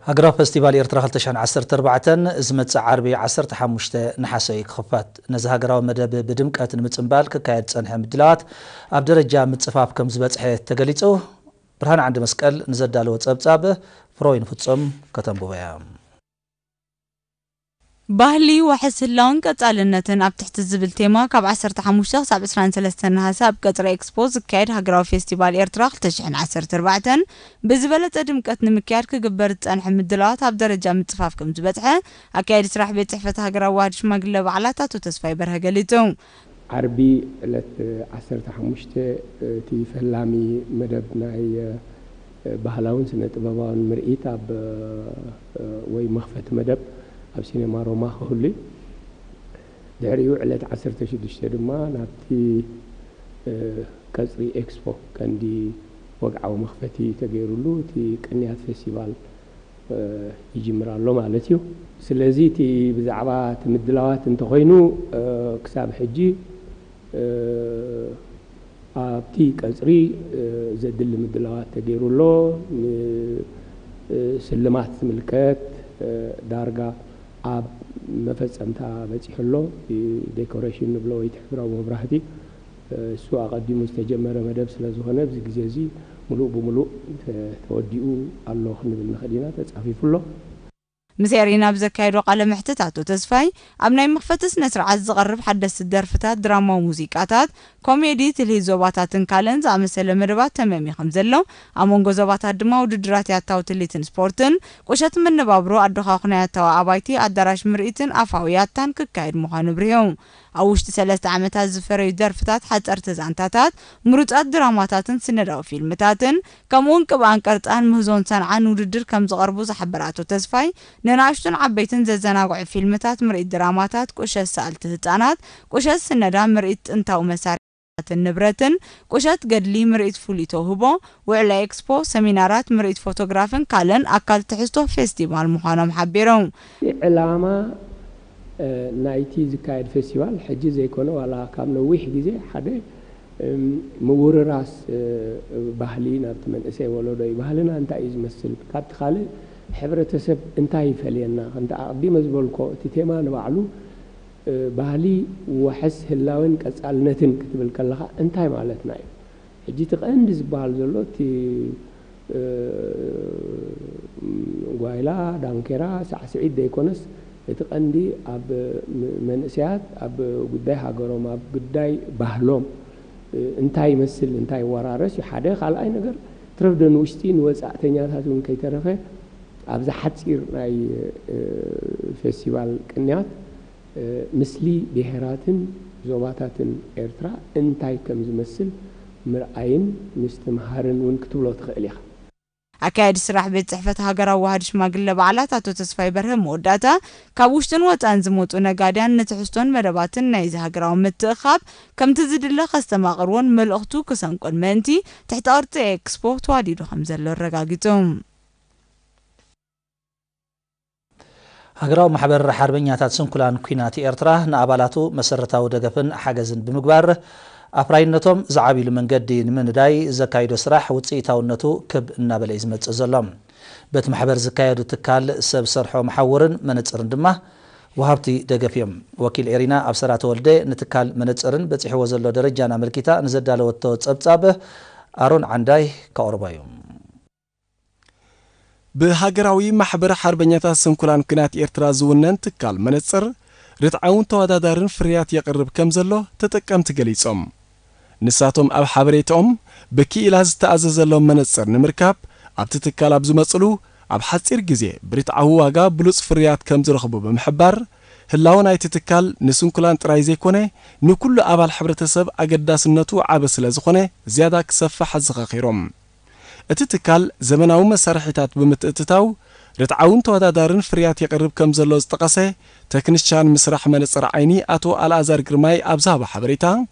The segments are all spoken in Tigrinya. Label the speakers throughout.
Speaker 1: هاجرا فستيفال إرترا 2014 زمت عربي 15 نحاسي خفات نزه هاجرا مدب بدمكات نمتصنبال ككايد صنح مدلات اب درجه متصفاف كم زبصحه تغليصو برهان عند مسقل نزدالو صبصابه فروين فصم كتنبويا
Speaker 2: ባህሊ وحسلون قصالنتن اب تحت الزبل تيما كاب 15 ساعه 23 حساب قطر اكسبوز كايد هاجراو فيستيفال إرترا 2014 بزبلت دمقت نمكياد كغبر صنح مدلات اب درجه متصفاف كم زبصحه اكايد سراح بيت صحفه هاجراو واحد شماغله بعلاتات تسفاي برها قليتو
Speaker 3: عربي لت 15 تي فلامي مدبنا هي بهلاون سنه طبابان مرئيت اب وي مخفت مدب اب سينما روما هولي داريو علت 16 دما نابتي كازري اكسبو كاندي وقعو مخفتي تغيرلو تي قنيات فيستيفال يجمرالو مالتيو سلازي تي بزعبا تمدلاوات انت خوينو كساب حجي ابتي كازري زدل مدلاوات تغيرلو سلمات ملكات دارغا اب مفصمتا بصيحلو ديكوريشن بلو يتحبراو مبراهتي سو اقديمو استجمر مدب سلازونه بزي غزي ملو بملو توديو الله نبل نخدينا تصافيفلو
Speaker 2: مسيرينا بزكايدو قال محتتاتو تسفاي ابناي مخفتس نسرعات زقرب حدث الدرفتات دراما وموسيقاتات كوميدي تلهيزوباتاتن كالنز امسله مدبات تمامي خمزلو امونغو زوباتات دما وددرات ياتاو تليتن سبورتن قشت من نبابرو ادخاخنا ياتاو ابايتي ادراش مرئيتن افاوياتان ككايد مخانو بريو اوشت 3 عامታት زفري درفتات حصر تزانتاتات مروصات دراماتاتن سنداو فيلمتاتن كمون قبان قرطان مهزون صنعان وددر كم زقربو زحبراتو تسفاي نناشتن عبيتن ززناغع فيلمتات مرئيت دراماتات قشت سالت هصانات قشت سندا مرئيت انتاو مسارات النبرتن قشت قدلي مرئيت فوليتو هبو وعلى اكسبو سيمينارات مرئيت فوتوغرافن كالن اكل تحستو فيستيفال مخانم حبيرو
Speaker 3: علامه نايتي زكايد فيستيفال حجي زي كونه ولا كامنو ويح غزي حدا مورراس ባህሊ ናብቲ መንእሰይ ወለዶ ባህልና እንታይ እዩ ዝመስል ካብቲ ካልእ ሕብረተሰብ እንታይ ይፈልየና እንተ ኣቅዲመ ዝበልኮ እቲ ቴማ ንባዕሉ ባህሊ ወሕስ ህላውን ቀጻልነትን ክትብል ከለኻ እንታይ ማለትና እዩ ሕጂ ትቀንዲ ዝበሃል ዘሎ እቲ ጓይላ ዳንኬራ ሳዕስዒት ደይኮነስ እቲ ቀንዲ ኣብ መንእሰያት ኣብ ጉዳይ ሃገሮም ኣብ ጉዳይ ባህሎም እንታይ ይመስል እንታይ ወራረስ ሓደ ካልኣይ ነገር ትረፍደን ውሽጢ ንወጻእተኛታት ውን ከይተረፈ ኣብዛ ሓፂር ናይ ፌስቲቫል ቅንያት ምስሊ ብሄራትን ዞባታትን ኤርትራ እንታይ ከም ዝመስል ምርኣይን ምስትምሃርን ውን ክትብሎ ትኽእል ኢኻ
Speaker 2: أكاد سرح بيت صحفة هاجرا واحد شماغل بعلات أتو تسفاي برهم وداتا كابوشتن وطان زموت ونقادان نتحستون مرباتن نايز هاجرا ومتخاب كم تزيد الله خستما غرون ملأختو كسانقون منتي تحت أرض إكسبو تواديدو خمزلو الرقاقتهم
Speaker 1: هاجرا محبر حربينياتات سنكولان كويناتي إرترا نأبالاتو مسرتاو دقفن حاجزن بمقبار أفراينتهم زعابي لمنقدي من داي زكايدو سراح وتصيتاونتو كب النابل إزمت الظلام بيت محبر زكايدو تكال سب سرحو محورن منتصرن دمه وهابتي دقفيم وكيل إيرينا أبصرات والدي نتكال منتصرن بتصيحو زلو درجانا ملكيتا نزدالو التوتصابه أرون عنداي كأوربايوم
Speaker 4: بهاجراوي محبر حربنياتا سنكولان كنات إرترا زونن تكال منتصر رتعاون توادادارن فريات يقرب كم زلو تتقم تقليصهم نساتهم أب حبريتهم بكي إلاز تأززلهم منصر نمركاب أب تتكال أبزو مصلو أب حصير غزي بريتعاو واغا بلوص فريات كم زرخبو بمحبار هلاون أي تتكال نسنكولان طراي زيكونه نكل أبال حبرتسب أقداسنتو عبس لزخونه زيادة كسفح زخاخيرهم اتتكال زمناو مسارحيتات بمتأتتاو رتعاون توادادارن فريات يقرب كم زلو استقاسه تكنشان مسرح منصر عيني أتو الأزار قرماي أبزاب حبريتا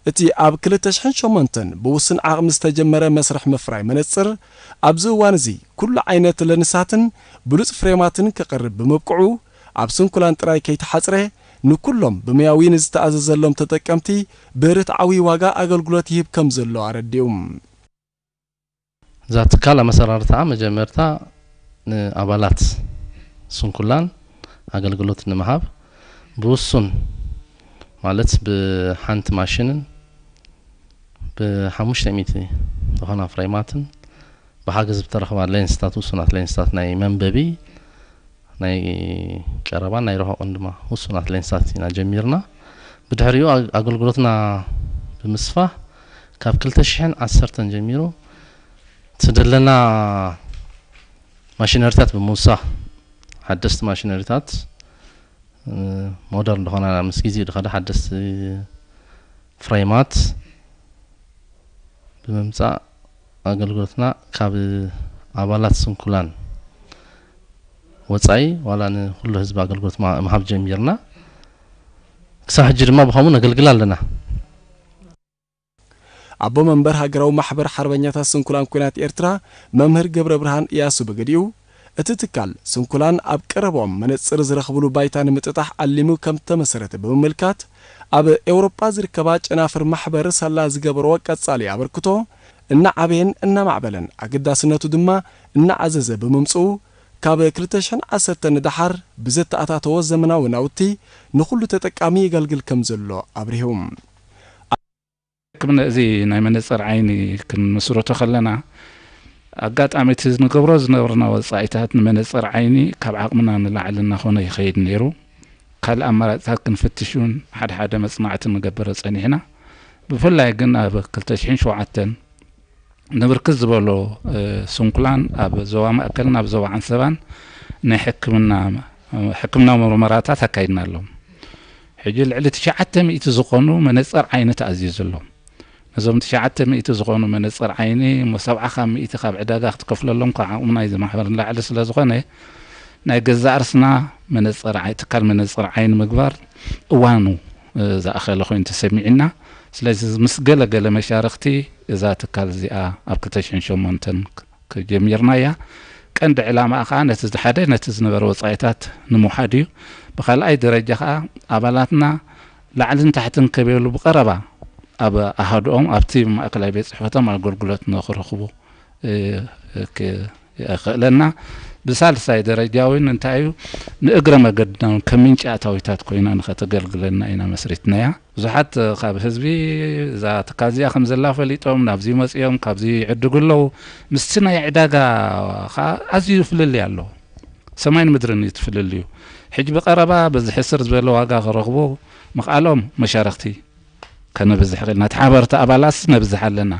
Speaker 4: اتي أب كلتشحن شومنتن بوسن عقم استجمره مسرح مفراي منصر أبزو وانزي كل عينات لنساتن بلوز فريماتن كقرب بمبقعو أبسن كلان تراي كي تحصره نكلهم بمياوين استأززلهم تتكمتي برتعاوي واغا أغلقلت يهب كم زلو عرديوم
Speaker 5: ذات كالا مسرارتا مجمرتا አባላት ስንኩላን አገልግሎት ንምሃብ ብውሱን ማለት በሓንቲ ማሽንን ب500 ዝኾና ፍሬማትን ብሓገዝ ብተረኸባ ሌንስታት ውሱናት ሌንስታት ናይ መንበቢ ናይ ቀረባ ናይ ረሆን ድማ ውሱናት ሌንስታት ኢና ጀሚርና ብድሕሪኡ አገልግሎትና ብምስፋህ ካብ 2010 ጀሚሩ ተደለና ማሽነሪታት ብምውሳኽ ሓደስቲ ማሽነሪታት ሞደርን ዝኾና ምስ ጊዜ ድኸዳ ሓደስቲ ፍሬማት ብምምጻእ አገልግሎትና ካብ አባላት ስንኩላን ወጻይ ዋላ ንኩሉ ህዝብ አገልግሎት መሃብ ጀሚርና ክሳብ ሕጂ ድማ ብኸምኡ ነገልግል ኣለና
Speaker 4: አቦ መንበር ሃገራዊ ማሕበር ሓርበኛታት ስንኩላን ኩናት ኤርትራ መምህር ገብረ ብርሃን ኢያሱ በገዲኡ እቲ ትካል ስንኩላን ኣብ ቀረቦም መነጽር ዝረኽብሉ ባይታ ንምጥጣሕ አሊሙ ከም ተመሰረተ ብምምልካት ኣብ ኤውሮጳ ዝርከባ ጨናፍር ማሕበር ሰላ ዝገበሮ ቀጻሊ አበርክቶ እና ዓበየን እና ማዕበለን አገዳስነቱ ድማ እና አዘዘ በመምጽኡ ካብ 2010 ንድሓር ብዘተኣታተወ ዘመናዊ ናውቲ ንኹሉ ተጠቃሚ ይገልግል ከም ዘሎ አብሪሁም
Speaker 6: كمن زي ناي منصر عيني كن مسروته خلنا አጋጣሚት ዝንገብሮ ዝነበርና ወጻኢታት ንመነጽር ዓይኒ ካብ ዓቕምና ንላዕልና ኾነ ይኸይድ ነይሩ ካል ኣማራጽታት ክንፍትሹን ሓደ መጽናዕቲ ንገበረ ጸኒሕና ብፍላይ ግን ኣብ 2007 ንብርክት ዝበሎ ስንኩላን ኣብ ዞባ ማእከልን ኣብ ዞባ ዓንሰባን ናይ ሕክምና ምርመራታት ኣካይድና ኣሎም ሕጂ ልዕሊ 900 ዝኾኑ መነጽር ዓይኒ ተኣዚዙሎም نزوم 900 ዝኾኑ መነጽር ዓይኒ ሞ70 ካብ ዕዳጋ ክትከፍለሎም ከዓቕምና ይዘማሕበር ላዕለ ስለ ዝኾነ ናይ ገዛ አርስና መነጽር ዓይኒ ትካል መነጽር ዓይኒ ምግባር እዋኑ ዝኣኸለ ኮይኑ ተሰሚዕና ስለዚ ምስ ገለገለ መሻርክቲ እዛ ትካል እዚኣ ኣብ 2008 ከጀሚርናያ ቀንዲ ዕላማ ከዓ ነቲ ዝነበረ ወጻኢታት ንምውሓድ እዩ ብኻልኣይ ደረጃ ከዓ ኣባላትና ላዕልን ታሕትን ከበሉ ብቀረባ ኣብ ኣሃዶም ኣብቲ ማእከላይ ቤት ጽሕፈቶም አገልግሎት ንኽረኽቡ ክእለና ብሳልሳይ ደረጃውን እንታዩ ንእግረ መገድና ከምንጫታዊታት ኮይና ንኸተገልግለና ኢና መስሪትናያ ብዙሓት ካብ ህዝቢ እዛ ተካዝያ ከም ዘላ ፈሊጦም ናብዚ መጽኦም ካብዚ ይዕድጉለው ምስቲ ናይ ዕዳጋ ኣዝዩ ፍልል ኣሎ ሰማይን ምድርን ይትፍልል እዩ ሕጂ በቀረባ በዚ ሕስር ዝበለ ዋጋ ክረኽቡ መቃሎም መሻርክቲ ከነብዝሕ ኽልና ተሓበርታ ኣባላስ ነብዝሕ ኣለና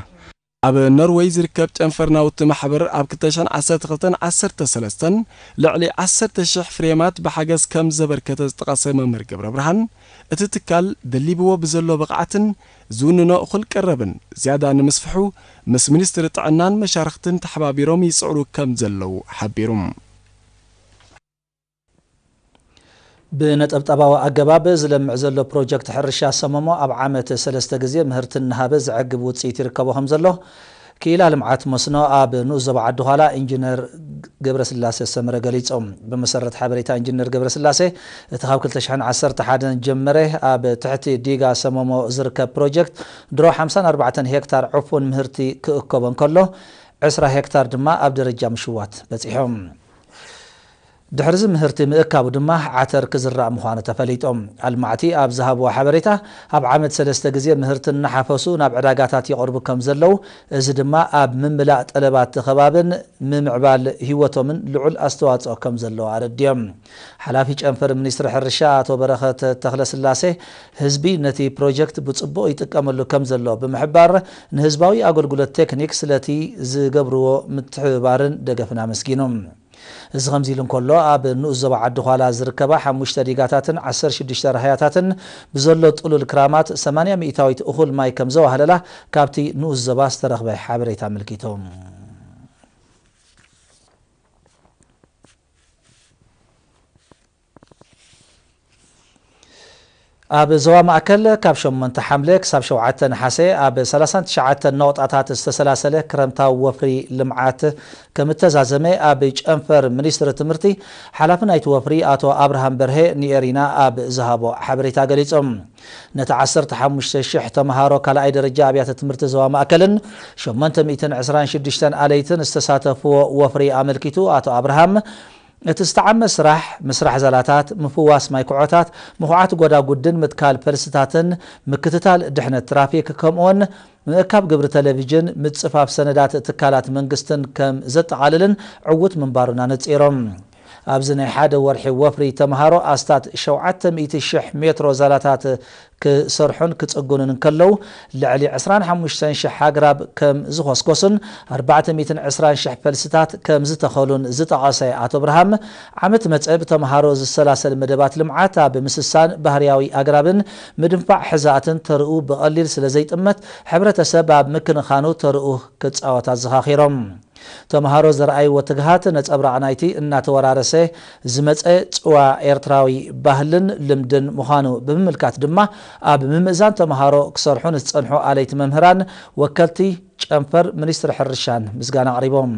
Speaker 6: ኣብ ኖርዌይ ዝርከብ ጨንፈርናውቲ ማሕበር ኣብ 2012-13 ልዕሊ 10,000 ፍሬማት ብሓገዝ ከም ዘበርከተ ዝጠቐሰ መምህር ገብረ ብርሃን እቲ ትካል ደሊብዎ ብዘሎ ብቕዓትን ዝውንኖ እኹል ቀረብን ዝያዳ ንምስፍሑ ምስ ሚኒስትሪ ጥዕናን መሻርክትን ተሓባቢሮም ይጽዕሩ ከም ዘለው ሓቢሮም
Speaker 1: بنطبطباو አገባብ ዝለምዕ ዘሎ ፕሮጀክት ሕርሻ ሰመሞ ኣብ ዓመት 3 ግዜ ምህርትን ሃበ ዝዕግብ ውጽኢት ይርከቦ ከም ዘሎ كيل ልምዓት መስኖ ኣብ ንኡዘብ ዓዲ ኋላ ኢንጂነር ገብረስላሴ ሰመረ ገሊጾም በመሰረት ሓበሬታ ኢንጂነር ገብረስላሴ እቲ ካብ 2011 ጀመረ ኣብ ትሕቲ ዲጋ ሰመሞ ዝርከብ ፕሮጀክት ድሮ 54 ሄክታር ዕፉን ምህርቲ ክእከቦን ከሎ 20 ሄክታር ድማ ኣብ ደረጃ ምሽዋት በጺሖም ድሕርዝ ምህርቲ ምእካቡ ድማ ዓተር ክዝራእ ምዃኑ ተፈሊጦም አልማዕቲ ኣብ ዝሃብዎ ሓበሬታ ኣብ ዓመት 3 ግዜ ምህርትን ናሓፈሱ ናብ ዕዳጋታት ይቐርቡ ከም ዘለው እዚ ድማ ኣብ ምምላእ ጠለባት ከባብን ምምዕባል ህይወቶምን ልዑል ኣስተዋጽኦ ከም ዘለዎ ኣረድዮም ሓላፊ ጨንፈር ሚኒስትሪ ሕርሻ አቶ በረኸት ተኽለስላሴ ህዝቢ ነቲ ፕሮጀክት ብጽቡቕ ይጥቀመሉ ከም ዘሎ ብምሕባር ንህዝባዊ ኣገልግሎት ቴክኒክ ስለቲ ዝገብርዎ ምትሕባርን ደገፍና መስጊኖም እዚ ከምዚ ኢሉ እንከሎ ኣብ ንኡዘብ ዓዲ ኋላ ዝርከባ 5 ዲጋታትን 16 ራህያታትን ብዘሎ ጥሉል ክራማት 80 ሚእታዊት እኹል ማይ ከም ዘዋህለላ ካብቲ ንኡዘባ ዝተረኽበ ሓበሬታ ምልኪቶም ኣብ ዞባ ማእከል ካብ 8 ሓምለ ክሳብ 7 ነሓሴ ኣብ 39 ነቁጣታት ዝተሰላሰለ ክረምታዊ ወፍሪ ልምዓት ከም ተዛዘመ ኣብ ጨንፈር ሚኒስትሪ ትምህርቲ ሓላፊ ናይቲ ወፍሪ ኣቶ አብርሃም በርሄ ኒኤሪና ኣብ ዝሃቦ ሓበሬታ ገሊጾም ነቲ 15,000 ተምሃሮ ካልኣይ ደረጃ ኣብያተ ትምህርቲ ዞባ ማእከልን 826 ኣለይትን ዝተሳተፍዎ ወፍሪ ኣመልኪቱ ኣቶ አብርሃም እቲ ዝተዓመ ስራሕ ምስራሕ ዘላታት ምፍዋስ ማይኩዖታት ምኹዓት ጎዳጉድን ምትካል ፈልስታትን ምክትታል ድሕነት ትራፊክ ከምኡን ምእካብ ግብሪ ቴሌቪዥን ምጽፋፍ ሰነዳት ትካላት መንግስትን ከም ዘጠቃልልን ዕውት ምንባሩና ነጺሮም ኣብዚ ናይ ሓደ ወርሒ ወፍሪ ተምሃሮ ኣስታት 700,000 ሜትሮ ዘላታት ክሰርሑን ክጽጉንን ከለው ልዕሊ 25,000 ሓግራብ ከም ዝኮስኮሱን 420,000 ፈልስታት ከም ዝተኸሉን ዝጠቐሰ ኣቶ ብርሃም ዓመት መጸብ ተምሃሮ ዝሰላሰል መደባት ልምዓት ኣብ ምስሳን ባህርያዊ ኣግራብን ምድንፋዕ ሕዛእትን ተርኡ ብቐሊል ስለ ዘይጥመት ሕብረተሰብ ኣብ ምክንኻኑ ተርኡ ክጻወታ ዘኻኺሮም ተምሃሮ ዘርአይ ወትግሃት ነጸብራቕ ናይቲ እናተወራረሰ ዝመጸ ጽዋ ኤርትራዊ ባህልን ልምድን ምዃኑ ብምምልካት ድማ ኣብ ምምእዛን ተምሃሮ ክሰርሑን ዝጸንሑ ኣለይቲ መምህራን ወከልቲ ጨንፈር ሚኒስትሪ ሕርሻን ምስጋና ኣቕሪቦም